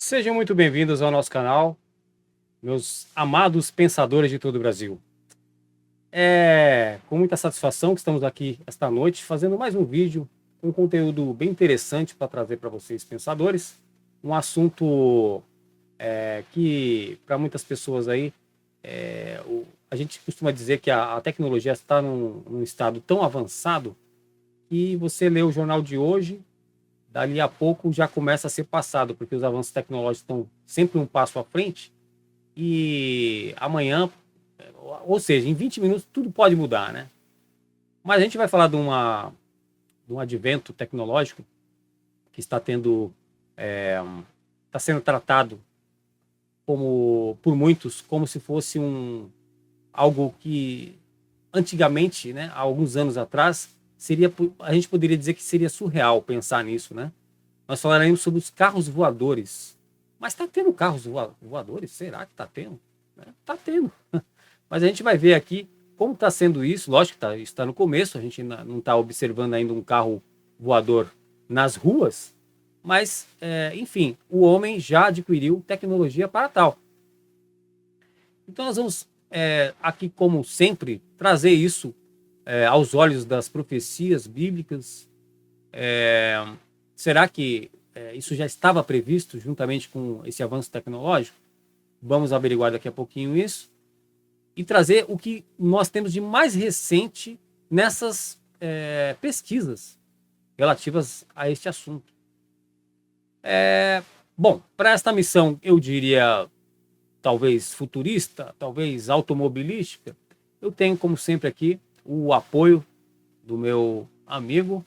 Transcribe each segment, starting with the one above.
Sejam muito bem-vindos ao nosso canal, meus amados pensadores de todo o Brasil. É com muita satisfação que estamos aqui esta noite fazendo mais um vídeo, um conteúdo bem interessante para trazer para vocês, pensadores. Um assunto que para muitas pessoas aí, a gente costuma dizer que a tecnologia está num estado tão avançado que você lê o jornal de hoje, dali a pouco já começa a ser passado, porque os avanços tecnológicos estão sempre um passo à frente e amanhã, ou seja, em 20 minutos tudo pode mudar, né? Mas a gente vai falar de um advento tecnológico que está sendo tratado por muitos como se fosse algo que antigamente, né, há alguns anos atrás, a gente poderia dizer que seria surreal pensar nisso, né? Nós falaremos sobre os carros voadores. Mas está tendo carros voadores? Será que está tendo? Está tendo. Mas a gente vai ver aqui como está sendo isso. Lógico que está no começo, a gente não está observando ainda um carro voador nas ruas, mas, enfim, o homem já adquiriu tecnologia para tal. Então nós vamos, aqui como sempre, trazer isso aos olhos das profecias bíblicas. Será que isso já estava previsto juntamente com esse avanço tecnológico? Vamos averiguar daqui a pouquinho isso e trazer o que nós temos de mais recente nessas pesquisas relativas a este assunto. Bom, para esta missão, eu diria talvez futurista, talvez automobilística, eu tenho, como sempre aqui, o apoio do meu amigo,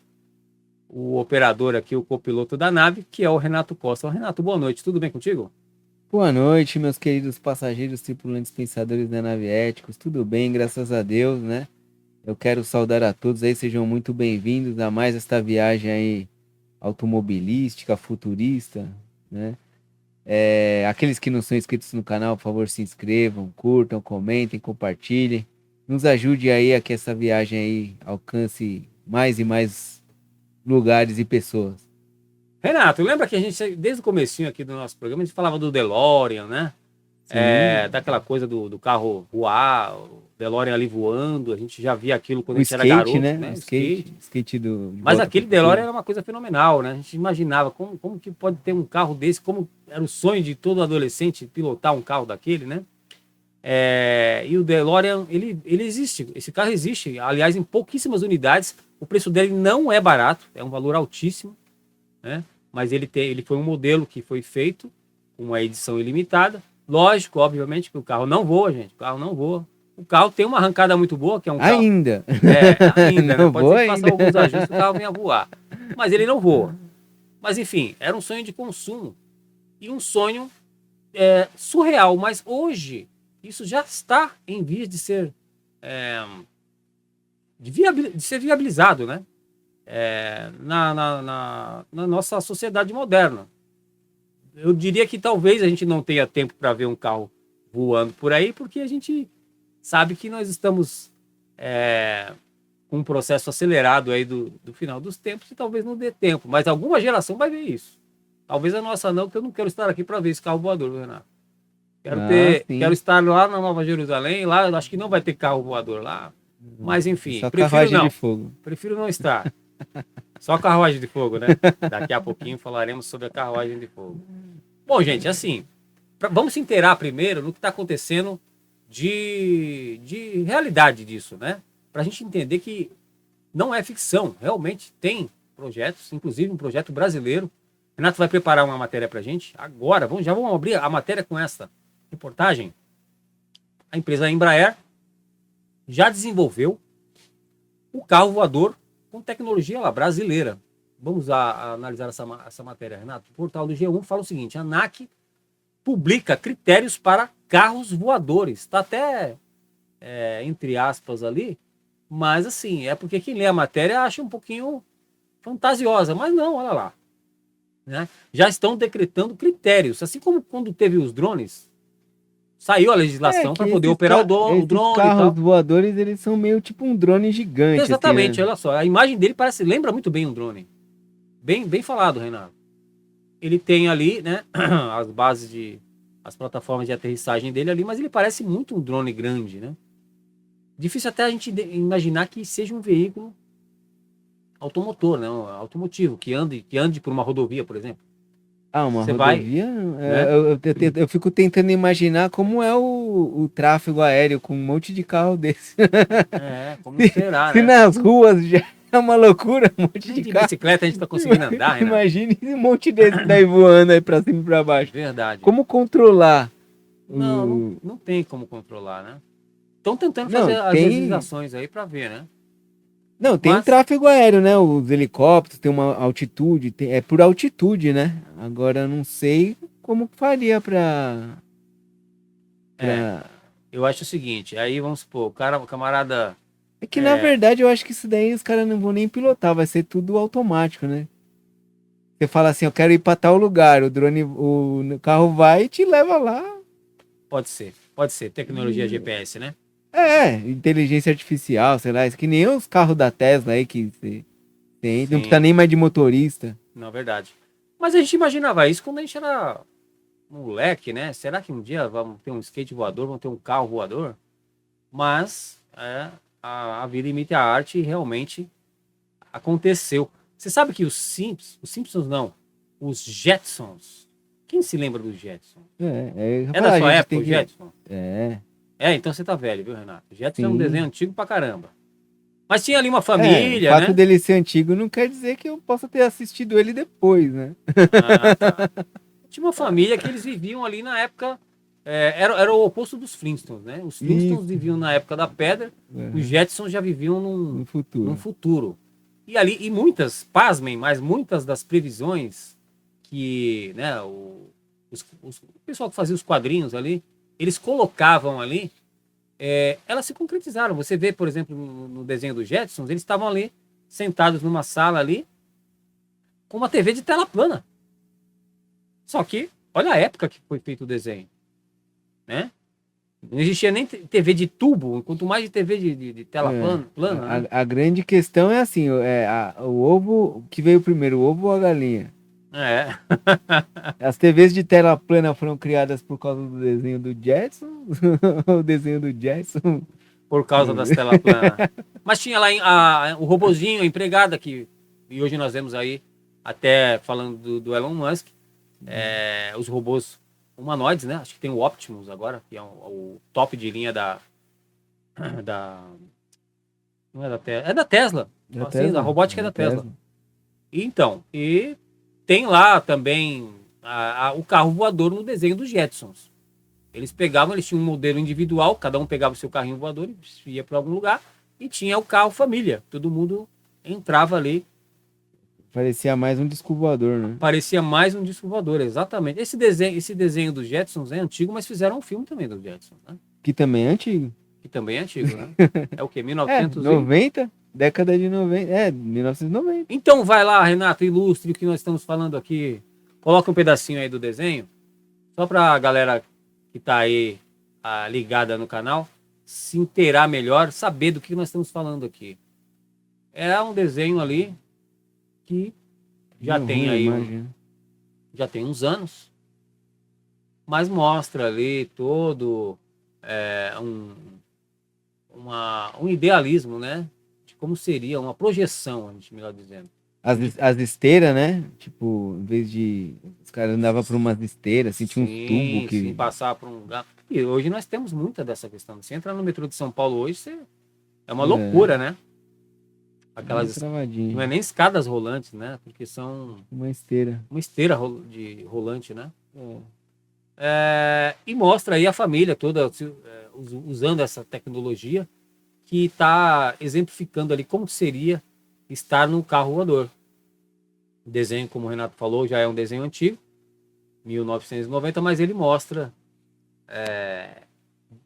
o operador aqui, o copiloto da nave, que é o Renato Costa. Renato, boa noite, tudo bem contigo? Boa noite, meus queridos passageiros, tripulantes, pensadores da nave éticos. Tudo bem, graças a Deus, né? Eu quero saudar a todos aí, sejam muito bem-vindos a mais esta viagem aí automobilística, futurista, né? Aqueles que não são inscritos no canal, por favor, se inscrevam, curtam, comentem, compartilhem. Nos ajude aí a que essa viagem aí alcance mais e mais lugares e pessoas. Renato, lembra que a gente, desde o comecinho aqui do nosso programa, a gente falava do DeLorean, né? Sim, Daquela coisa do carro voar, o DeLorean ali voando, a gente já via aquilo quando o a gente era skate, garoto, né? né? O O skate. skate de Mas Volta para aquele o DeLorean Futuro. era uma coisa fenomenal, né? A gente imaginava como que pode ter um carro desse, como era o sonho de todo adolescente pilotar um carro daquele, né? E o DeLorean, ele existe, esse carro existe, aliás, em pouquíssimas unidades. O preço dele não é barato, é um valor altíssimo, né? Mas ele foi um modelo que foi feito com uma edição ilimitada. Lógico, obviamente, que o carro não voa, gente. O carro não voa. O carro tem uma arrancada muito boa, que é um carro. Ainda. Ainda, né? Não Pode vou ser que faça ainda. alguns ajustes e o carro venha a voar. Mas ele não voa. Mas enfim, era um sonho de consumo. E um sonho surreal. Mas hoje, isso já está em vias de ser, de ser viabilizado, né? Na nossa sociedade moderna. Eu diria que talvez a gente não tenha tempo para ver um carro voando por aí, porque a gente sabe que nós estamos com um processo acelerado aí do final dos tempos e talvez não dê tempo, mas alguma geração vai ver isso. Talvez a nossa não, porque eu não quero estar aqui para ver esse carro voador, Renato. Ah, Quero sim. estar lá na Nova Jerusalém, lá eu acho que não vai ter carro voador lá, mas enfim, Só prefiro carruagem de não, fogo. prefiro não estar. Só carruagem de fogo, né? Daqui a pouquinho falaremos sobre a carruagem de fogo. Bom, gente, assim, vamos se inteirar primeiro no que está acontecendo de realidade disso, né? Para a gente entender que não é ficção, realmente tem projetos, inclusive um projeto brasileiro. Renato vai preparar uma matéria para a gente agora. Já vamos abrir a matéria com essa reportagem. A empresa Embraer já desenvolveu o carro voador com tecnologia lá, brasileira. Vamos a analisar essa matéria, Renato. O portal do G1 fala o seguinte: a ANAC publica critérios para carros voadores. Está até entre aspas ali, mas assim, é porque quem lê a matéria acha um pouquinho fantasiosa, mas não, olha lá. Né? Já estão decretando critérios, assim como quando teve os drones, saiu a legislação Que para poder operar o esses drone e carros tal. voadores, eles são meio tipo um drone gigante, assim, Exatamente, né? olha só, a imagem dele lembra muito bem um drone. Bem falado, Renato. ele tem ali, né, as plataformas de aterrissagem dele ali, mas ele parece muito um drone grande, né? Difícil até a gente imaginar que seja um veículo automotor, né, automotivo, que ande por uma rodovia, por exemplo. Ah, uma Você vai, rodovia. né? Eu fico tentando imaginar como é o tráfego aéreo com um monte de carro desse. Como será, Se né? nas ruas já é uma loucura, um monte Nem de de carro. bicicleta a gente tá conseguindo andar, Renato. Imagine um monte desse daí voando aí pra cima e pra baixo. Verdade. Como controlar Não, o. não tem como controlar, né? Estão tentando Não, fazer as tem. legislações aí para ver, né? Não, tem o Mas, tráfego aéreo, né? Os helicópteros tem uma altitude, é por altitude, né? Agora eu não sei como faria é, pra... eu acho o seguinte, aí vamos supor, o camarada, É que na é, verdade eu acho que isso daí os caras não vão nem pilotar, vai ser tudo automático, né? Você fala assim, eu quero ir pra tal lugar, o carro vai e te leva lá. pode ser, tecnologia E- GPS, né? Inteligência artificial, sei lá, isso que nem os carros da Tesla aí que você tem, não precisa Sim, nem mais de motorista. na verdade. Mas a gente imaginava isso quando a gente era moleque, né? Será que um dia vamos ter um skate voador, vamos ter um carro voador? Mas a vida imita a arte e realmente aconteceu. Você sabe que os Simpsons não, os Jetsons. Quem se lembra dos Jetsons? Eu ia É da falar, a sua gente época, tem o que. Jetson? É, Então você tá velho, viu, Renato? O Jetson é um desenho sim. antigo pra caramba. Mas tinha ali uma O família, fato né? dele ser antigo não quer dizer que eu possa ter assistido ele depois, né? Ah, tá. Tinha uma família que eles viviam ali na época. Era o oposto dos Flintstones, né? Os Flintstones Isso, viviam na época da pedra, os aham, Jetsons já viviam no num futuro. futuro. E ali, e muitas, pasmem, mas muitas das previsões que, né, o pessoal que fazia os quadrinhos ali, eles colocavam ali, elas se concretizaram. Você vê, por exemplo, no desenho dos Jetsons, eles estavam ali, sentados numa sala ali, com uma TV de tela plana. Só que, olha a época que foi feito o desenho, né? Não existia nem TV de tubo, quanto mais de TV de tela É, plana, né? a grande questão é assim, o ovo, o que veio primeiro, o ovo ou a galinha? É, As TVs de tela plana foram criadas por causa do desenho do Jetson? O desenho do Jetson? por causa das telas planas. Mas tinha lá o robozinho, a empregada, e hoje nós vemos aí, até falando do Elon Musk, os robôs humanoides, né? Acho que tem o Optimus agora, que é o top de linha da não é da Tesla, é da Tesla. Da Assim, a Tesla? robótica é Da da Tesla. Tesla. E tem lá também o carro voador no desenho dos Jetsons. Eles tinham um modelo individual, cada um pegava o seu carrinho voador e ia para algum lugar, e tinha o carro família. Todo mundo entrava ali, Parecia mais um disco voador, né? parecia mais um disco voador, exatamente. Esse desenho dos Jetsons é antigo, mas fizeram um filme também dos Jetsons, né? Que também é antigo. Que também é antigo, né? É o quê? É, 1900 e... 90, década de 90, 1990. Então vai lá, Renato, ilustre o que nós estamos falando aqui. Coloca um pedacinho aí do desenho, só para a galera que está aí ligada no canal se inteirar melhor, saber do que nós estamos falando aqui. É um desenho ali que já Meio tem ruim a aí imagem, né? já tem uns anos, mas mostra ali todo um idealismo, né? De como seria uma projeção, a gente melhor dizendo. As esteiras, né? Tipo, em vez de. Os caras andavam por umas esteiras, assim, tinha uns tubos Sim, que. passar por um lugar. E hoje nós temos muita dessa questão. Você entra no metrô de São Paulo hoje, é uma É, loucura, né? uma Aquelas, não é travadinha. nem escadas rolantes, né? Porque são Uma esteira. uma esteira de rolante, né? E mostra aí a família toda usando essa tecnologia que está exemplificando ali como seria estar no carro voador. O desenho, como o Renato falou, já é um desenho antigo, 1990, mas ele mostra,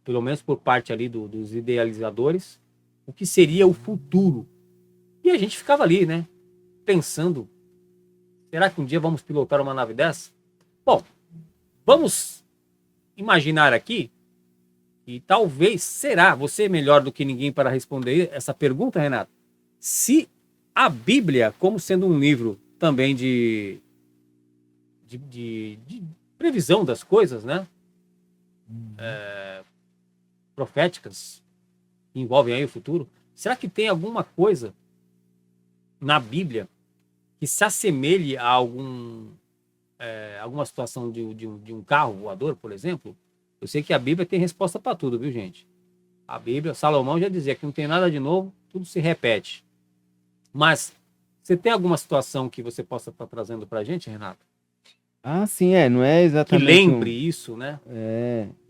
pelo menos por parte ali dos idealizadores, o que seria o futuro. E a gente ficava ali, né? Pensando, será que um dia vamos pilotar uma nave dessa? Bom, vamos imaginar aqui e talvez será você melhor do que ninguém para responder essa pergunta, Renato. Se a Bíblia, como sendo um livro também de previsão das coisas, né? Proféticas que envolvem aí o futuro. Será que tem alguma coisa na Bíblia que se assemelhe a alguma situação de um carro voador, por exemplo? Eu sei que a Bíblia tem resposta para tudo, viu, gente? A Bíblia, Salomão já dizia que não tem nada de novo, tudo se repete. Mas você tem alguma situação que você possa estar trazendo para a gente, Renato? Ah, sim, não é Que exatamente lembre isso, né?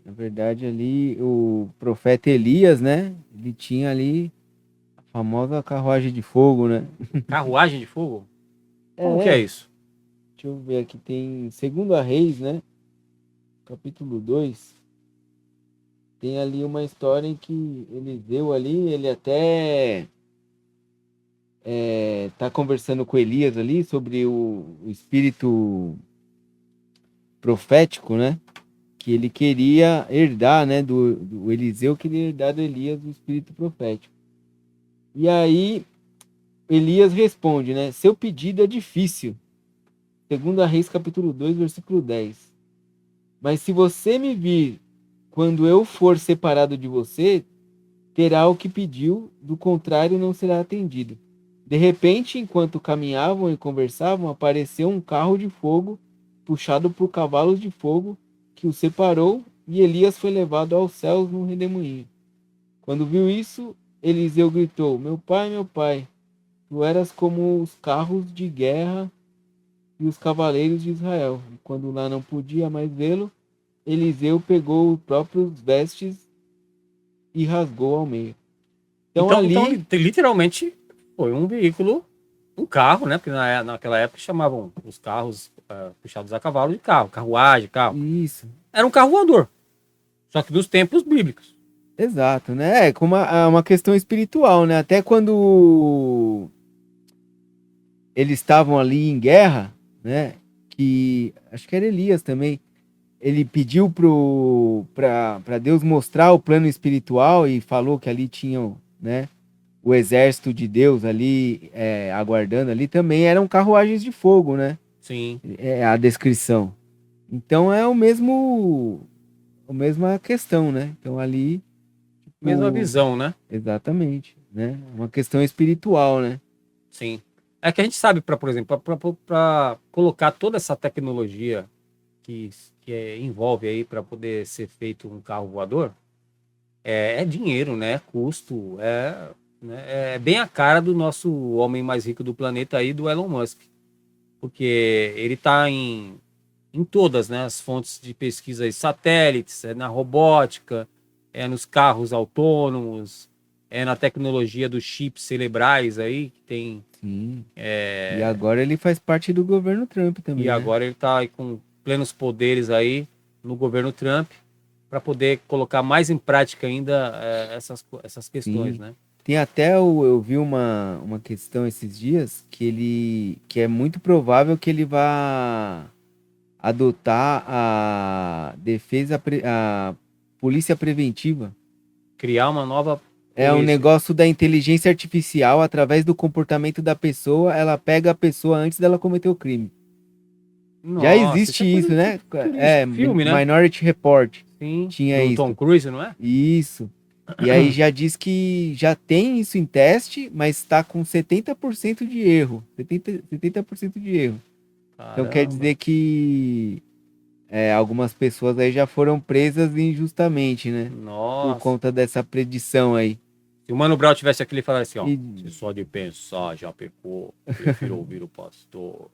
na verdade ali o profeta Elias, né? Ele tinha ali a famosa carruagem de fogo, né? Carruagem de fogo? Como que é É, isso? deixa eu ver aqui, tem segundo a Reis, né? Capítulo 2 tem ali uma história em que Eliseu ali, ele até tá conversando com Elias ali sobre o espírito profético, né? Que ele queria herdar, né? Do Eliseu queria herdar do Elias o espírito profético. E aí Elias responde, né? Seu pedido é difícil. Segundo a Reis, capítulo 2, versículo 10. Mas se você me vir quando eu for separado de você, terá o que pediu, do contrário não será atendido. De repente, enquanto caminhavam e conversavam, apareceu um carro de fogo, puxado por cavalos de fogo, que o separou, e Elias foi levado aos céus num redemoinho. Quando viu isso, Eliseu gritou: meu pai, tu eras como os carros de guerra e os cavaleiros de Israel. E quando lá não podia mais vê-lo, Eliseu pegou os próprios vestes e rasgou ao meio. Então Então, ali, literalmente, foi um veículo, um carro, né? Porque naquela época chamavam os carros puxados a cavalo de carro, carruagem, carro. isso, Era um carro voador, só que dos tempos bíblicos. exato, né? É como uma questão espiritual, né? Até quando eles estavam ali em guerra, né? Que acho que era Elias também. Ele pediu para Deus mostrar o plano espiritual e falou que ali tinham, né? O exército de Deus ali aguardando ali também eram carruagens de fogo, né? Sim, É a descrição. Então é a mesma questão, né? Então ali, mesma tipo, visão, né? exatamente, né? Uma questão espiritual, né? Sim. É que a gente sabe, por exemplo, para colocar toda essa tecnologia envolve aí para poder ser feito um carro voador, é dinheiro, né? Custo, né? É bem a cara do nosso homem mais rico do planeta aí, do Elon Musk. Porque ele está em todas, né, as fontes de pesquisa aí, satélites, na robótica, nos carros autônomos, na tecnologia dos chips cerebrais aí, que tem. Sim. E agora ele faz parte do governo Trump E também, né? agora ele está aí com plenos poderes aí no governo Trump para poder colocar mais em prática ainda essas questões, Sim. né? Tem até eu vi uma questão esses dias que é muito provável que ele vá adotar a polícia preventiva. Criar uma nova É um polícia. negócio da inteligência artificial, através do comportamento da pessoa, ela pega a pessoa antes dela cometer o crime. Já Nossa, isso existe é coisa isso, de né? futurístico, filme, né? Minority Report Sim, tinha do Tom isso. Cruise, não é? Isso. E aí já diz que já tem isso em teste, mas está com 70% de erro. 70% de erro. Então quer Caramba. dizer que algumas pessoas aí já foram presas injustamente, né? Por Nossa. conta dessa predição aí. Se o Mano Brown tivesse aqui, ele falaria assim, ó. E, Se só de pensar já pecou, prefiro ouvir o pastor.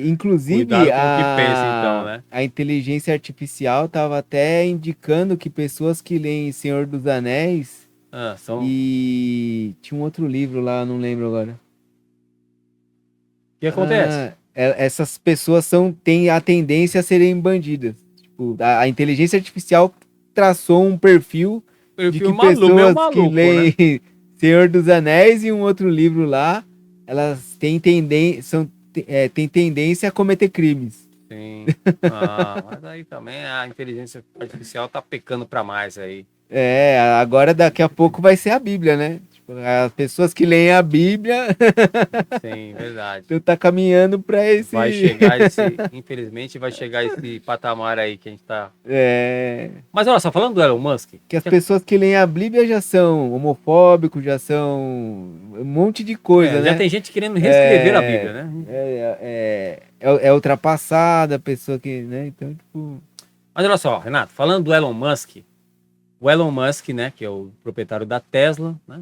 inclusive, Cuidado com o que pensa, então, né? a inteligência artificial estava até indicando que pessoas que leem Senhor dos Anéis O e tinha um outro livro lá, não lembro agora. que acontece? Essas pessoas têm a tendência a serem bandidas. Tipo, a inteligência artificial traçou um perfil de Perfil que maluco, meio pessoas que maluco, né? leem Senhor dos Anéis e um outro livro lá, elas têm tendência a cometer crimes. Sim. Ah, mas aí também a inteligência artificial tá pecando pra mais aí. Agora daqui a pouco vai ser a Bíblia, né? Tipo, As pessoas que leem a Bíblia Sim, verdade. então tá caminhando para esse... Infelizmente vai chegar esse patamar aí que a gente tá... É... Mas olha só, falando do Elon Musk... Que as pessoas que leem a Bíblia já são homofóbicos, já são um monte de coisa, né? Já tem gente querendo reescrever a Bíblia, né? É ultrapassada a pessoa que, né? Então, tipo... Mas olha só, Renato, falando do Elon Musk, o Elon Musk, né, que é o proprietário da Tesla, né,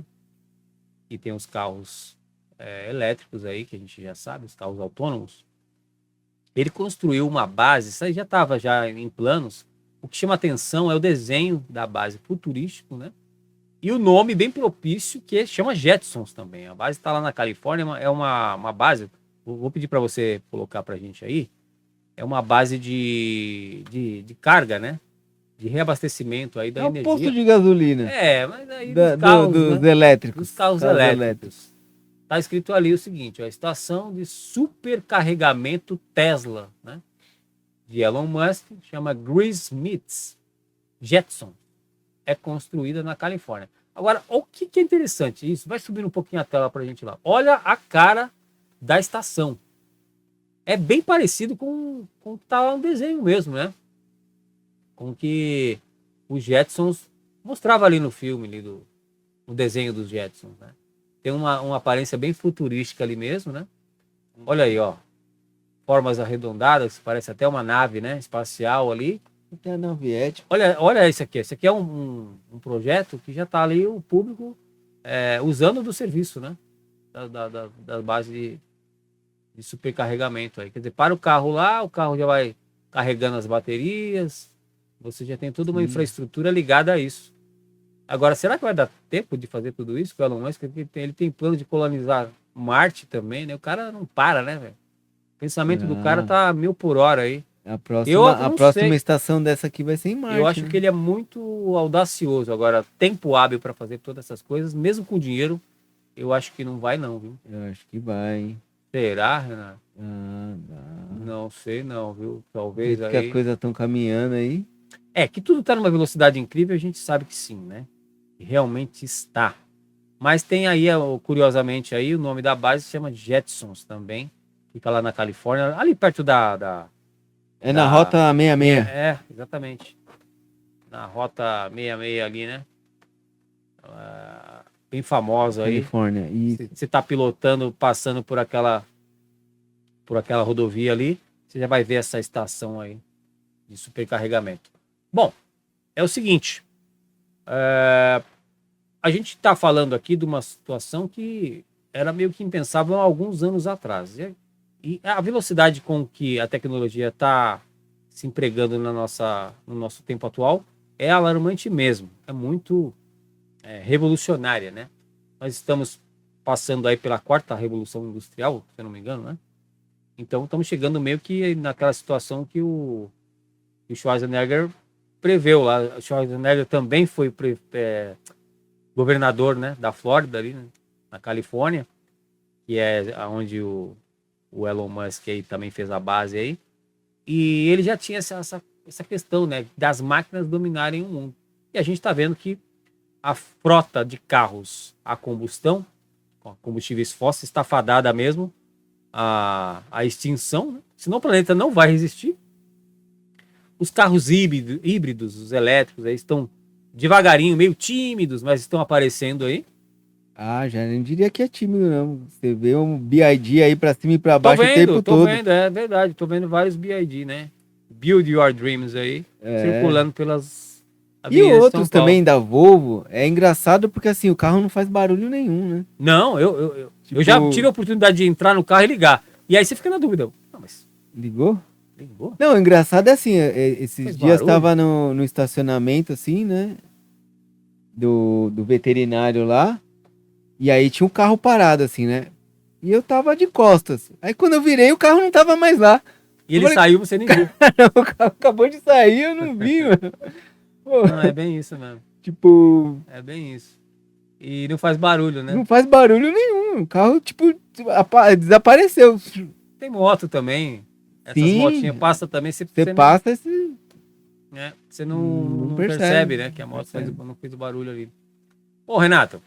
e tem os carros elétricos aí, que a gente já sabe, os carros autônomos, ele construiu uma base, isso aí já estava já em planos. O que chama atenção é o desenho da base futurístico, né, e o nome bem propício, que chama Jetsons também. A base está lá na Califórnia, é uma base, vou pedir para você colocar para a gente aí, é uma base de carga, né? De reabastecimento aí da energia. É um posto de gasolina. Mas aí dos elétricos. Dos carros elétricos. Tá escrito ali o seguinte, ó, estação de supercarregamento Tesla, né? De Elon Musk, chama Grease Smiths Jetson. É construída na Califórnia. Agora, o que é interessante isso? Vai subir um pouquinho a tela pra gente lá. Olha a cara da estação. É bem parecido com o que tá lá no desenho mesmo, né? Com que os Jetsons mostrava ali no filme, ali no desenho dos Jetsons, né? Tem uma aparência bem futurística ali mesmo, né? Olha aí, ó. Formas arredondadas, parece até uma nave, né? Espacial ali. Tem a nave ética. Olha esse aqui. Esse aqui é um projeto que já tá ali o público usando do serviço, né? Da base de supercarregamento aí. Quer dizer, para o carro lá, o carro já vai carregando as baterias, você já tem toda uma infraestrutura ligada a isso. Agora, será que vai dar tempo de fazer tudo isso com o Elon Musk? Ele tem plano de colonizar Marte também, né? O cara não para, né, velho? O pensamento do cara tá 1000 por hora aí. A próxima estação dessa aqui vai ser em Marte. Eu acho que ele é muito audacioso. Agora, tempo hábil para fazer todas essas coisas, mesmo com dinheiro, eu acho que não vai não, viu? Eu acho que vai, hein? Será, Renato? Não. Não sei não, viu? Talvez aí... que as coisas estão caminhando aí. Que tudo está numa velocidade incrível, a gente sabe que sim, né? Realmente está. Mas tem aí, curiosamente, aí, o nome da base se chama Jetsons também. Fica lá na Califórnia, ali perto da na Rota 66. Exatamente. Na Rota 66 ali, né? Bem famosa aí. Califórnia. Você tá pilotando, passando por aquela rodovia ali, você já vai ver essa estação aí de supercarregamento. Bom, é o seguinte, a gente está falando aqui de uma situação que era meio que impensável há alguns anos atrás. E a velocidade com que a tecnologia está se empregando no nosso tempo atual é alarmante mesmo. É muito revolucionária, né? Nós estamos passando aí pela 4ª Revolução Industrial, se eu não me engano, né? Então estamos chegando meio que naquela situação que o Schwarzenegger preveu lá. O Schwarzenegger também foi governador, né, da Flórida, ali, né, na Califórnia, que é onde o Elon Musk aí também fez a base aí. E ele já tinha essa questão, né, das máquinas dominarem o mundo. E a gente está vendo que a frota de carros a combustão, com combustíveis fósseis, está fadada mesmo a extinção, né? Senão o planeta não vai resistir. Os carros híbridos, os elétricos, aí estão devagarinho, meio tímidos, mas estão aparecendo aí. Já nem diria que é tímido, não. Você vê um BID aí pra cima e pra baixo o tempo todo. Tô vendo, é verdade. Tô vendo vários BID, né? Build Your Dreams aí, circulando pelas avenidas. E outros também da Volvo. É engraçado porque assim, o carro não faz barulho nenhum, né? Não, eu já tive a oportunidade de entrar no carro e ligar. E aí você fica na dúvida. Não, mas... Ligou? Não, o engraçado é assim, esses dias tava no estacionamento, assim, né? Do veterinário lá. E aí tinha um carro parado, assim, né? E eu tava de costas. Aí quando eu virei, o carro não tava mais lá. E ele saiu, você nem viu. O carro acabou de sair, eu não vi, mano. Não, é bem isso mesmo. Tipo... É bem isso. E não faz barulho, né? Não faz barulho nenhum. O carro, tipo, desapareceu. Tem moto também. Essas motinhas passam também. Você passa esse... Você não percebe, né? Que a moto não fez o barulho ali. Bom, Renato,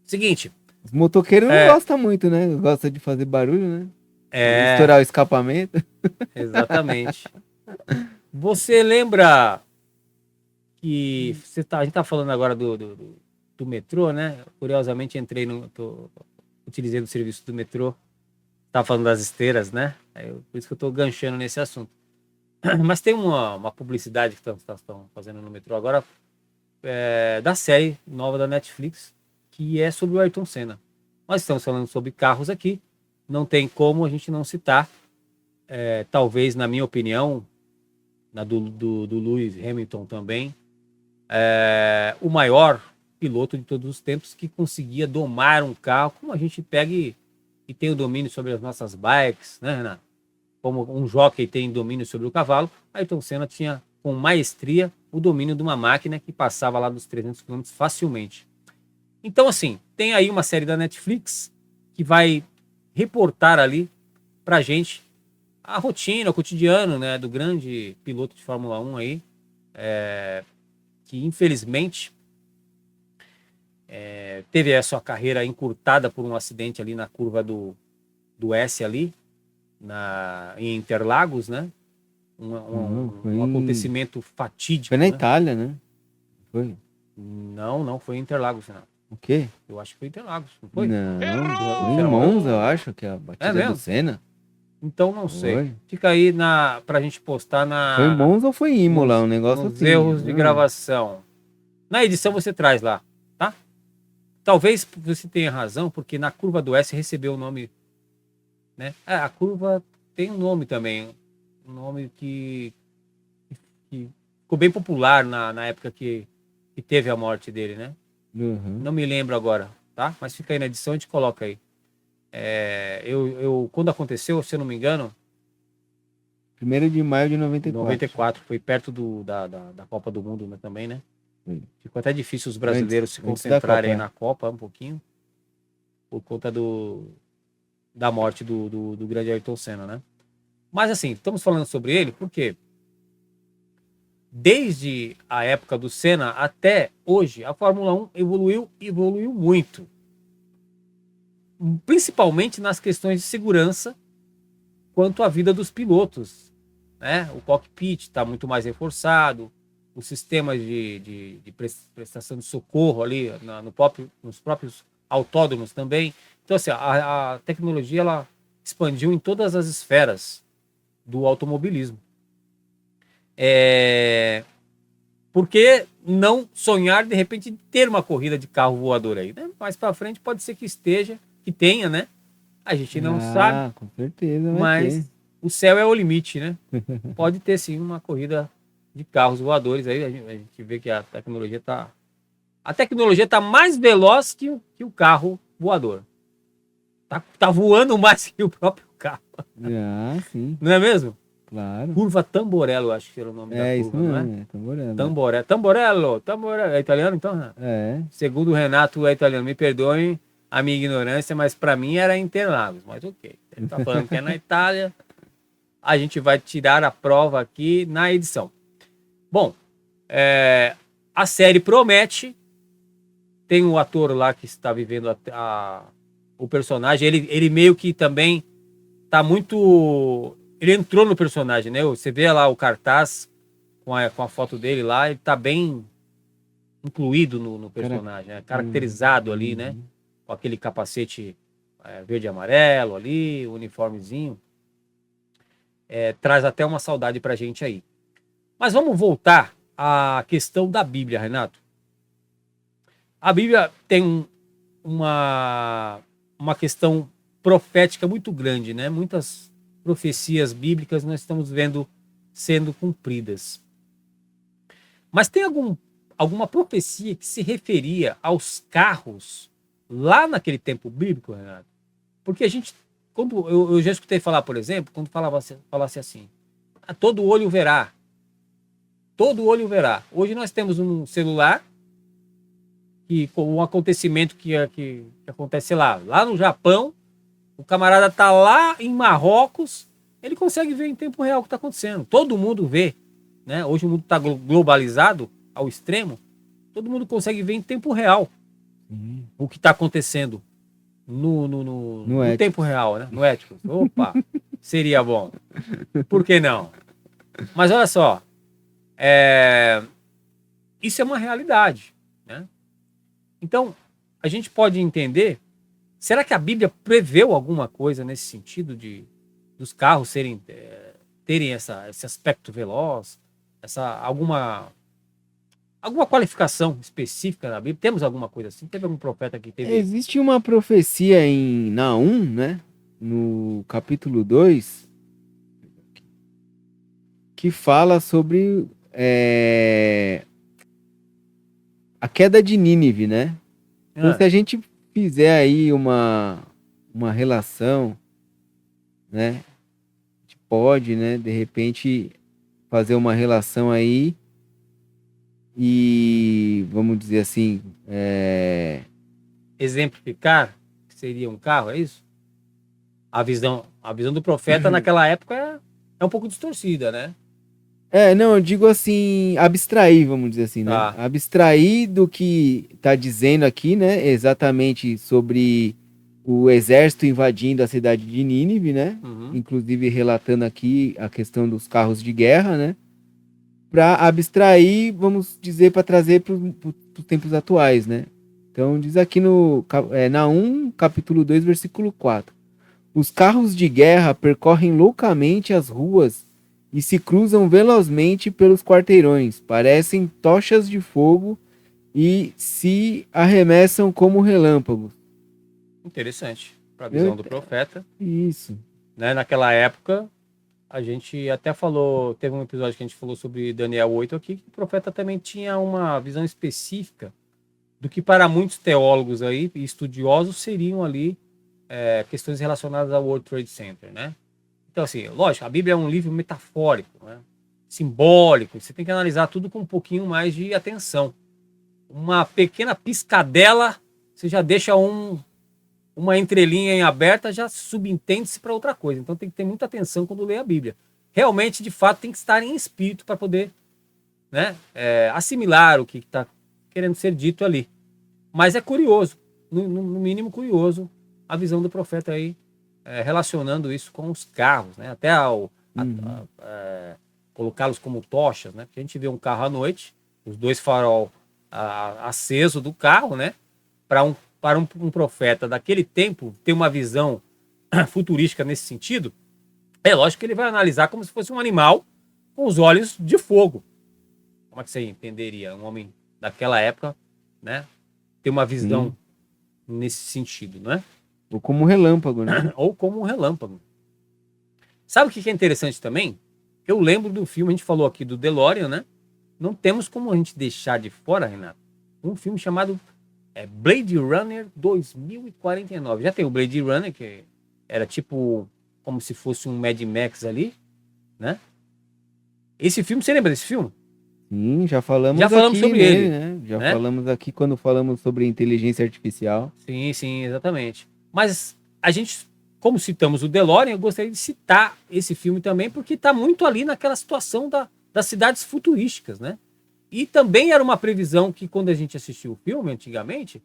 Seguinte. Os motoqueiros não gostam muito, né? Gostam de fazer barulho, né? Estourar o escapamento. Exatamente. Você lembra que a gente tá falando agora do metrô, né? Curiosamente utilizei o serviço do metrô. Tá falando das esteiras, né? Por isso que eu tô ganchando nesse assunto. Mas tem uma publicidade que estão fazendo no metrô agora, da série nova da Netflix, que é sobre o Ayrton Senna. Nós estamos falando sobre carros aqui, não tem como a gente não citar, talvez, na minha opinião, na do Lewis Hamilton também, o maior piloto de todos os tempos que conseguia domar um carro, como a gente pega e tem o domínio sobre as nossas bikes, né, Renato? Como um jockey tem domínio sobre o cavalo, Ayrton Senna tinha com maestria o domínio de uma máquina que passava lá dos 300 km facilmente. Então, assim, tem aí uma série da Netflix que vai reportar ali pra gente a rotina, o cotidiano, né, do grande piloto de Fórmula 1 aí, que infelizmente teve a sua carreira encurtada por um acidente ali na curva do S ali, em Interlagos, né? Um acontecimento fatídico. Foi na Itália, né? Foi? Não foi em Interlagos, não. O quê? Eu acho que foi Interlagos, não foi? Não, foi em Monza, eu acho, que é a batida do Senna. Então não sei. Fica aí pra gente postar na... Foi em Monza ou foi em Imola? Um negócio nos assim. Erros de gravação. Na edição você traz lá, tá? Talvez você tenha razão, porque na curva do S recebeu o nome, né? A curva tem um nome também, um nome que ficou bem popular na época que teve a morte dele, né? Uhum. Não me lembro agora, tá? Mas fica aí na edição, a gente coloca aí. Quando aconteceu, se eu não me engano... 1º de maio de 94. 94, foi perto da Copa do Mundo, né, também, né? Ficou até difícil os brasileiros se concentrarem na Copa um pouquinho, por conta da morte do grande Ayrton Senna, né? Mas assim, estamos falando sobre ele porque desde a época do Senna até hoje, a Fórmula 1 evoluiu muito. Principalmente nas questões de segurança quanto à vida dos pilotos, né? O cockpit está muito mais reforçado, os sistemas de prestação de socorro ali nos próprios autódromos também. Então, assim, a tecnologia ela expandiu em todas as esferas do automobilismo. Por que não sonhar, de repente, de ter uma corrida de carro voador aí, né? Mais para frente pode ser que tenha, né? A gente não sabe. Com certeza, mas o céu é o limite, né? Pode ter sim uma corrida de carros voadores aí. A gente vê que a tecnologia tá mais veloz que o carro voador. Tá voando mais que o próprio carro. Sim. Não é mesmo? Claro. Curva Tamborello, acho que era o nome da curva, isso não é? Tamborello. Tamborello. É italiano, então? Segundo o Renato, é italiano. Me perdoem a minha ignorância, mas para mim era Interlagos. Mas ok. Ele tá falando que é na Itália. A gente vai tirar a prova aqui na edição. Bom, a série promete. Tem um ator lá que está vivendo o personagem. Ele meio que também tá muito... Ele entrou no personagem, né? Você vê lá o cartaz com a foto dele lá, ele tá bem incluído no personagem, né? Caracterizado ali, né? Com aquele capacete verde e amarelo ali, o uniformezinho. Traz até uma saudade pra gente aí. Mas vamos voltar à questão da Bíblia, Renato. A Bíblia tem uma questão profética muito grande, né? Muitas profecias bíblicas nós estamos vendo sendo cumpridas. Mas tem alguma profecia que se referia aos carros lá naquele tempo bíblico, Renato? Porque a gente, quando eu já escutei falar, por exemplo, quando falasse assim, todo olho verá. Todo olho verá. Hoje nós temos um celular que com um acontecimento que acontece lá no Japão, o camarada tá lá em Marrocos, ele consegue ver em tempo real o que está acontecendo. Todo mundo vê, né? Hoje o mundo está globalizado ao extremo, todo mundo consegue ver em tempo real o que está acontecendo no Éticos. tempo real, né? No Éticos. Opa, seria bom. Por que não? Mas olha só, isso é uma realidade, né? Então, a gente pode entender, será que a Bíblia preveu alguma coisa nesse sentido dos carros terem esse aspecto veloz, alguma qualificação específica na Bíblia? Temos alguma coisa assim? Teve algum profeta que teve? Existe uma profecia em Naum, né? No capítulo 2, que fala sobre a queda de Nínive, né? Então, se a gente fizer aí uma relação, né? A gente pode, né? De repente, fazer uma relação aí e, vamos dizer assim, Exemplificar que seria um carro, é isso? A visão do profeta naquela época é um pouco distorcida, né? Não, eu digo assim, abstrair, vamos dizer assim, né? Tá. Abstrair do que tá dizendo aqui, né? Exatamente sobre o exército invadindo a cidade de Nínive, né? Uhum. Inclusive relatando aqui a questão dos carros de guerra, né? Para abstrair, vamos dizer, para trazer para os tempos atuais, né? Então diz aqui no Naum, capítulo 2, versículo 4. Os carros de guerra percorrem loucamente as ruas e se cruzam velozmente pelos quarteirões, parecem tochas de fogo e se arremessam como relâmpagos. Interessante. Para a visão do profeta. Isso. Né? Naquela época, a gente até falou, teve um episódio que a gente falou sobre Daniel 8 aqui, que o profeta também tinha uma visão específica do que para muitos teólogos aí e estudiosos seriam ali questões relacionadas ao World Trade Center, né? Então, assim, lógico, a Bíblia é um livro metafórico, né? Simbólico, você tem que analisar tudo com um pouquinho mais de atenção. Uma pequena piscadela, você já deixa uma entrelinha em aberta, já subentende-se para outra coisa. Então tem que ter muita atenção quando lê a Bíblia. Realmente, de fato, tem que estar em espírito para poder, né, assimilar o que está querendo ser dito ali. Mas é curioso, no mínimo curioso, a visão do profeta aí, relacionando isso com os carros, né? Até colocá-los como tochas, né? Porque a gente vê um carro à noite, os dois farol aceso do carro, né? Para um profeta daquele tempo ter uma visão futurística nesse sentido, é lógico que ele vai analisar como se fosse um animal com os olhos de fogo. Como é que você entenderia um homem daquela época, né? Ter uma visão nesse sentido, né? Ou como um relâmpago, né? Ou como um relâmpago. Sabe o que é interessante também? Eu lembro do filme, a gente falou aqui do DeLorean, né? Não temos como a gente deixar de fora, Renato, um filme chamado Blade Runner 2049. Já tem o Blade Runner, que era tipo como se fosse um Mad Max ali, né? Esse filme, você lembra desse filme? Sim, já falamos aqui sobre nele, ele, né? Já né? falamos aqui quando falamos sobre inteligência artificial. Sim, exatamente. Mas a gente, como citamos o DeLorean, eu gostaria de citar esse filme também, porque está muito ali naquela situação das cidades futurísticas, né? E também era uma previsão que, quando a gente assistiu o filme antigamente,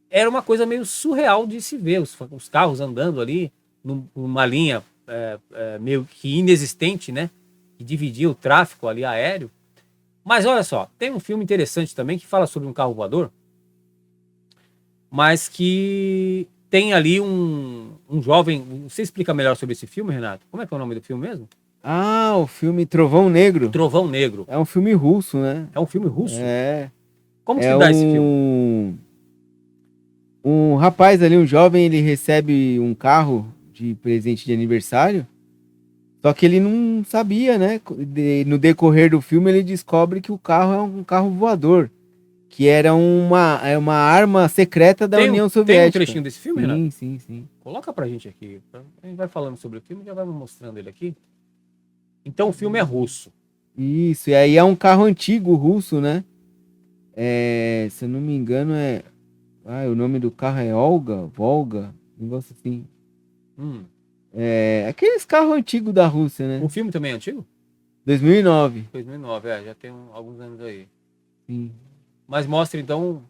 era uma coisa meio surreal de se ver, os carros andando ali numa linha meio que inexistente, né? Que dividia o tráfego ali aéreo. Mas olha só, tem um filme interessante também que fala sobre um carro voador, mas que tem ali um jovem... Você explica melhor sobre esse filme, Renato? Como é que é o nome do filme mesmo? Ah, o filme Trovão Negro. Trovão Negro. É um filme russo, né? É um filme russo? É. Como se dá esse filme? Um rapaz ali, um jovem, ele recebe um carro de presente de aniversário, só que ele não sabia, né? No decorrer do filme, ele descobre que o carro é um carro voador, que era uma arma secreta da União Soviética. Tem um trechinho desse filme, Renato? Sim. Coloca pra gente aqui. A gente vai falando sobre o filme e já vai mostrando ele aqui. Então o filme é russo. Isso, e aí é um carro antigo russo, né? Se eu não me engano, o nome do carro é Volga, um negócio assim. Aqueles carros antigos da Rússia, né? O filme também é antigo? 2009. 2009, já tem alguns anos aí. Sim. Mas mostra então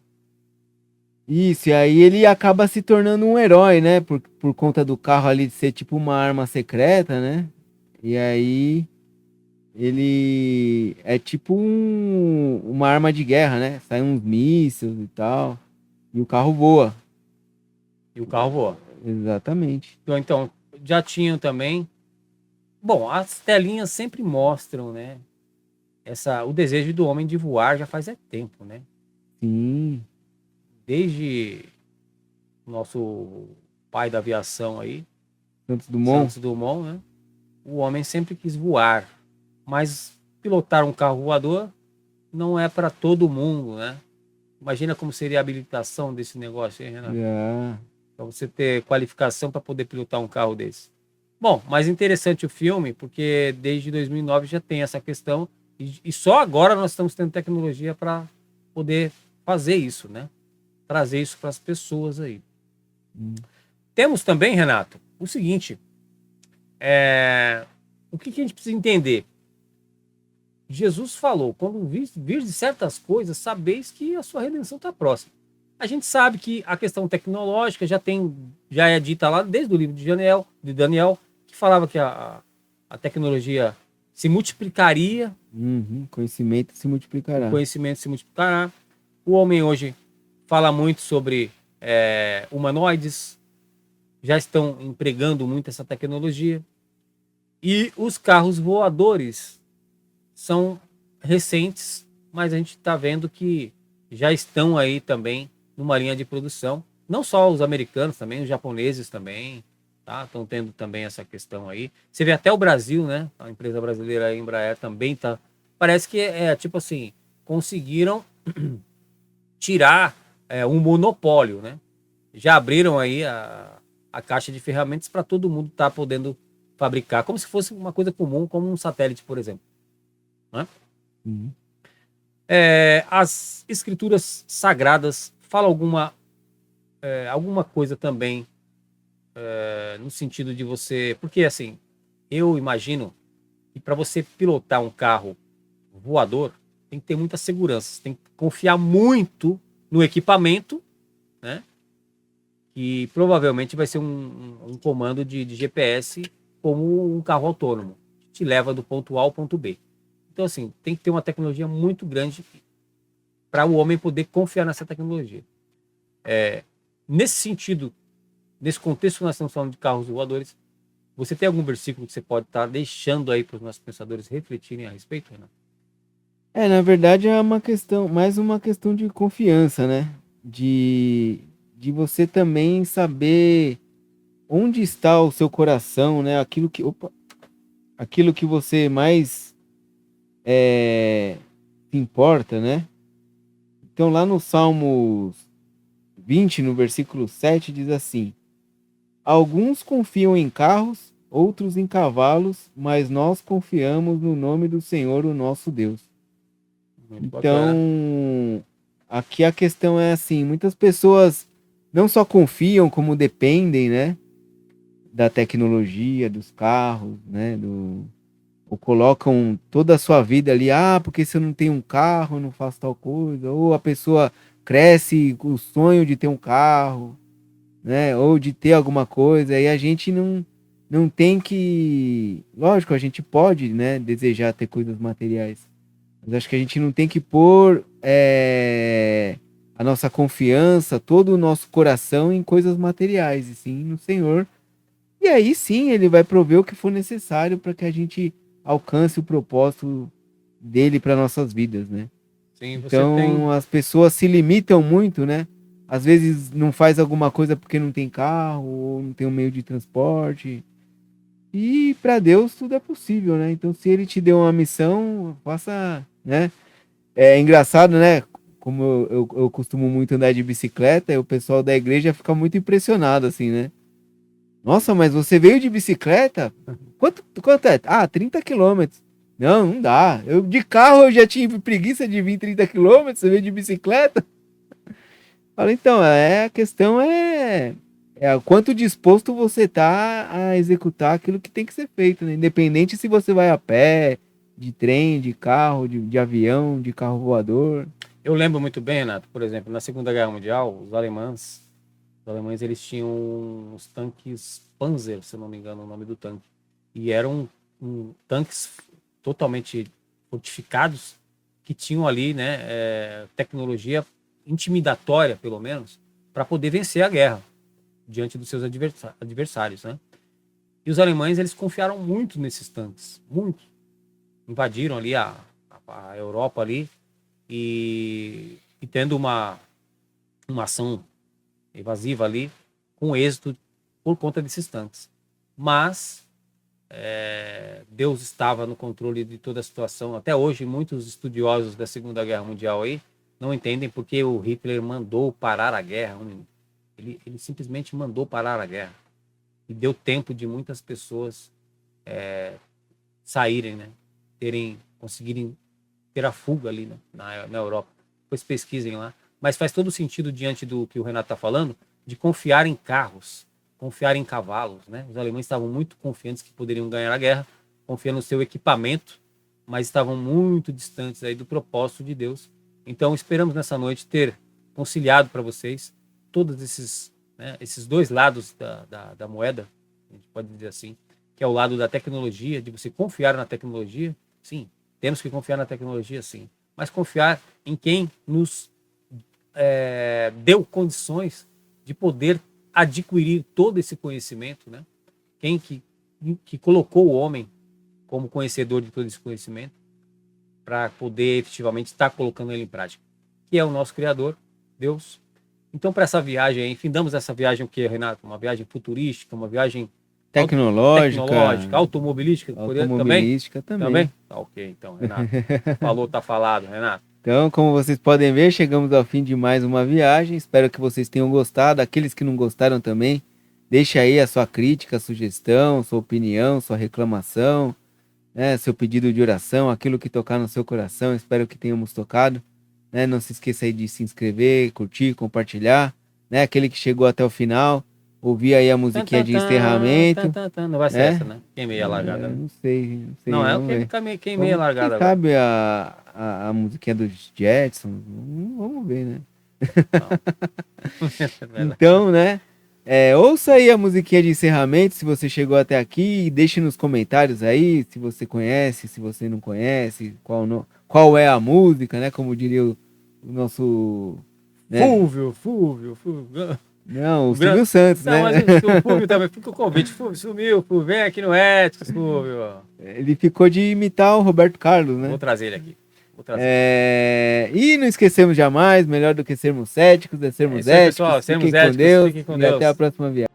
Isso, e aí ele acaba se tornando um herói, né? Por conta do carro ali de ser tipo uma arma secreta, né? E aí ele é tipo uma arma de guerra, né? Sai uns mísseis e tal. E o carro voa. E o carro voa. Exatamente. Então, já tinham também. Bom, as telinhas sempre mostram, né? O desejo do homem de voar já faz tempo, né? Sim. Desde o nosso pai da aviação aí, Santos Dumont. Santos Dumont, né? O homem sempre quis voar, mas pilotar um carro voador não é para todo mundo, né? Imagina como seria a habilitação desse negócio aí, Renato. Já. Para você ter qualificação para poder pilotar um carro desse. Bom, mas interessante o filme, porque desde 2009 já tem essa questão e só agora nós estamos tendo tecnologia para poder fazer isso, né? Trazer isso para as pessoas aí. Temos também, Renato, o seguinte, o que a gente precisa entender? Jesus falou, quando vir de certas coisas, sabeis que a sua redenção está próxima. A gente sabe que a questão tecnológica já é dita lá desde o livro de Daniel, que falava que a tecnologia se multiplicaria, Conhecimento se o multiplicará. conhecimento se multiplicará. O homem hoje fala muito sobre humanoides, já estão empregando muito essa tecnologia. E os carros voadores são recentes, mas a gente está vendo que já estão aí também numa linha de produção. Não só os americanos também, os japoneses também, tá? Estão tendo também essa questão aí. Você vê até o Brasil, né? A empresa brasileira, a Embraer, também tá. Parece que tipo assim, conseguiram tirar um monopólio, né? Já abriram aí a caixa de ferramentas para todo mundo estar podendo fabricar, como se fosse uma coisa comum, como um satélite, por exemplo. Né? Uhum. As escrituras sagradas falam alguma coisa também no sentido de você... Porque, assim, eu imagino que para você pilotar um carro voador, tem que ter muita segurança. Você tem que confiar muito no equipamento, né? Que provavelmente vai ser um comando de GPS como um carro autônomo, que te leva do ponto A ao ponto B. Então, assim, tem que ter uma tecnologia muito grande para o homem poder confiar nessa tecnologia. Nesse sentido, nesse contexto que nós estamos falando de carros voadores, você tem algum versículo que você pode estar deixando aí para os nossos pensadores refletirem a respeito, Renato? Na verdade é mais uma questão de confiança, né? De você também saber onde está o seu coração, né? Aquilo que você mais se importa, né? Então lá no Salmos 20, no versículo 7, diz assim: alguns confiam em carros, outros em cavalos, mas nós confiamos no nome do Senhor, o nosso Deus. Muito bacana. Então, aqui a questão é assim, muitas pessoas não só confiam, como dependem, né, da tecnologia, dos carros, né, ou colocam toda a sua vida ali, porque se eu não tenho um carro, eu não faço tal coisa, ou a pessoa cresce com o sonho de ter um carro, né, ou de ter alguma coisa, e a gente não tem que, lógico, a gente pode, né, desejar ter coisas materiais, mas acho que a gente não tem que pôr a nossa confiança, todo o nosso coração em coisas materiais, e sim no Senhor. E aí sim ele vai prover o que for necessário para que a gente alcance o propósito dele para nossas vidas, né? Sim, você tem. Então as pessoas se limitam muito, né? Às vezes não faz alguma coisa porque não tem carro ou não tem um meio de transporte. E para Deus tudo é possível, né? Então se ele te deu uma missão, faça, né? É engraçado, né? Como eu costumo muito andar de bicicleta, e o pessoal da igreja fica muito impressionado, assim, né? Nossa, mas você veio de bicicleta? Quanto é? 30 quilômetros. Não dá. De carro eu já tive preguiça de vir 30 quilômetros, você veio de bicicleta? Fala, então, a questão é o quanto disposto você tá a executar aquilo que tem que ser feito, né? Independente se você vai a pé, de trem, de carro, de avião, de carro voador. Eu lembro muito bem, Renato, por exemplo, na Segunda Guerra Mundial, os alemães eles tinham os tanques Panzer, se eu não me engano o nome do tanque, e eram tanques totalmente fortificados que tinham ali, né, tecnologia intimidatória, pelo menos, para poder vencer a guerra diante dos seus adversários, né? E os alemães eles confiaram muito nesses tanques, muito. Invadiram ali a Europa ali e tendo uma ação evasiva ali, com êxito por conta desses tanques. Mas Deus estava no controle de toda a situação. Até hoje, muitos estudiosos da Segunda Guerra Mundial aí não entendem porque o Hitler mandou parar a guerra. Ele simplesmente mandou parar a guerra. E deu tempo de muitas pessoas saírem, né? Conseguirem ter a fuga ali, né? na Europa. Depois pesquisem lá. Mas faz todo sentido diante do que o Renato está falando, de confiar em carros, confiar em cavalos, né? Os alemães estavam muito confiantes que poderiam ganhar a guerra, confiando no seu equipamento, mas estavam muito distantes aí do propósito de Deus. Então, esperamos nessa noite ter conciliado para vocês todos esses dois lados da moeda, a gente pode dizer assim, que é o lado da tecnologia, de você confiar na tecnologia. Sim, temos que confiar na tecnologia, sim, mas confiar em quem nos deu condições de poder adquirir todo esse conhecimento, né? Quem que colocou o homem como conhecedor de todo esse conhecimento para poder efetivamente estar colocando ele em prática, que é o nosso Criador, Deus. Então, para essa viagem, enfim, damos essa viagem o que, Renato? Uma viagem futurística, uma viagem Tecnológica, automobilística, automobilística também. Também? Tá ok, então, Renato. Falou, tá falado, Renato. Então, como vocês podem ver, chegamos ao fim de mais uma viagem. Espero que vocês tenham gostado. Aqueles que não gostaram também, deixe aí a sua crítica, sugestão, sua opinião, sua reclamação, né, seu pedido de oração, aquilo que tocar no seu coração. Espero que tenhamos tocado. Né? Não se esqueça aí de se inscrever, curtir, compartilhar. Né? Aquele que chegou até o final, ouvir aí a musiquinha de encerramento. Não vai ser essa, né? Queimei a largada. Não sei. Não, é o queimei a largada agora. Sabe a musiquinha dos Jetsons? Vamos ver, né? Então, né? Ouça aí a musiquinha de encerramento, se você chegou até aqui, e deixe nos comentários aí se você conhece, se você não conhece, qual é a música, né? Como diria o nosso... Né? Fúvio. Não, o Silvio Santos, não, né? Mas o Fúvio também, fica o convite. Fúvio sumiu, Fúvio, vem aqui no Éticos, Fúvio. Ele ficou de imitar o Roberto Carlos, né? Vou trazer ele aqui. E não esquecemos jamais, melhor do que sermos céticos, é sermos éticos. Pessoal, sermos éticos, fiquem com e Deus. até a próxima viagem.